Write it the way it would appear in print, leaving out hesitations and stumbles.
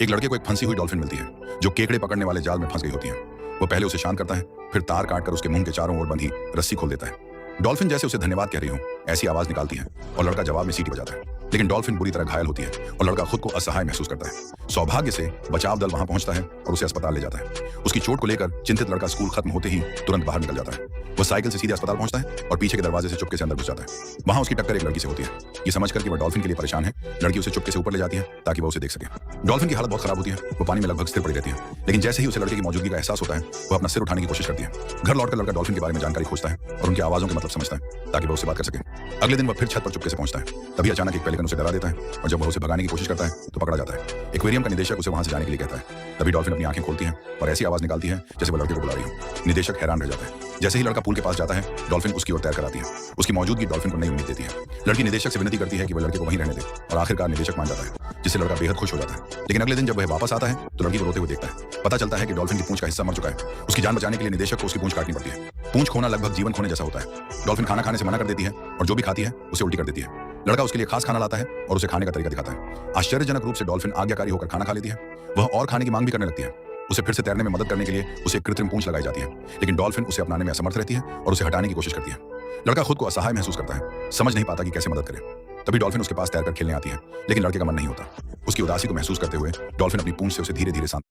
एक लड़के को एक फंसी हुई डॉल्फिन मिलती है जो केकड़े पकड़ने वाले जाल में फंस गई होती है। वो पहले उसे शांत करता है, फिर तार काटकर उसके मुंह के चारों ओर बंधी रस्सी खोल देता है। डॉल्फिन जैसे उसे धन्यवाद कह रही हो ऐसी आवाज निकालती है और लड़का जवाब में सीटी बजाता है, लेकिन डॉल्फिन बुरी तरह घायल होती है और लड़का खुद को असहाय महसूस करता है। सौभाग्य से बचाव दल वहां पहुंचता है और उसे अस्पताल ले जाता है। उसकी चोट को लेकर चिंतित लड़का स्कूल खत्म होते ही तुरंत बाहर निकल जाता है। वह साइकिल से सीधे अस्पताल पहुंचता है और पीछे के दरवाजे से चुपके से अंदर घुस जाता है। वहां उसकी टक्कर एक लड़की से होती है। ये समझकर कि वह डॉल्फिन के लिए परेशान है, लड़की उसे चुपके से ऊपर ले जाती है ताकि वह उसे देख सके। डॉल्फिन की हालत बहुत खराब होती है, वो पानी में लगभग स्थिर पड़ी रहती है, लेकिन जैसे ही उसे लड़के की मौजूदगी का एहसास होता है वो अपना सिर उठाने की कोशिश करती है। घर लौटकर लड़का डॉल्फिन के बारे में जानकारी खोजता है और उनकी आवाजों के मतलब समझता है ताकि वह उससे बात कर सके। अगले दिन वह फिर छत पर चुपके से पहुंचता है। तभी अचानक एक पेलिकन उसे डरा देता है और जब वह उसे भगाने की कोशिश करता है तो पकड़ा जाता है। एक्वेरियम का निदेशक उसे वहां से जाने के लिए कहता है। तभी डॉल्फिन अपनी आंखें खोलती है और ऐसी आवाज निकालती है जैसे वह लड़के को बुला रही हो। निदेशक हैरान रह जाता है। जैसे ही लड़का पूल के पास जाता है डॉल्फिन उसकी ओर तैर कर आती है। उसकी मौजूदगी डॉल्फिन को नई उम्मीद देती है। लड़की निदेशक से विनती करती है कि वह लड़के को वहीं रहने दे और आखिरकार निदेशक मान जाता है, जिससे लड़का बेहद खुश हो जाता है। लेकिन अगले दिन जब वह वापस आता है तो लड़की को रोते हुए देखता है। पता चलता है कि डॉल्फिन की पूंछ का हिस्सा मर चुका है। उसकी जान बचाने के लिए निदेशक को उसकी पूंछ काटनी पड़ती है। पूंछ खोना लगभग जीवन खोने जैसा होता है। डॉल्फिन खाना खाने से मना कर देती है और जो भी खाती है उसे उल्टी कर देती है। लड़का उसके लिए खास खाना लाता है और उसे खाने का तरीका दिखाता है। आश्चर्यजनक रूप से डॉल्फिन आज्ञाकारी होकर खाना खा लेती है। वह और खाने की मांग भी करने लगती है। उसे फिर से तैरने में मदद करने के लिए उसे एक कृत्रिम पूंछ लगाई जाती है, लेकिन डॉल्फिन उसे अपनाने में असमर्थ रहती है और उसे हटाने की कोशिश करती है। लड़का खुद को असहाय महसूस करता है, समझ नहीं पाता कि कैसे मदद करे। तभी डॉल्फिन उसके पास तैरकर खेलने आती है, लेकिन लड़के का मन नहीं होता। उसकी उदासी को महसूस करते हुए डॉल्फिन अपनी पूंछ से उसे धीरे धीरे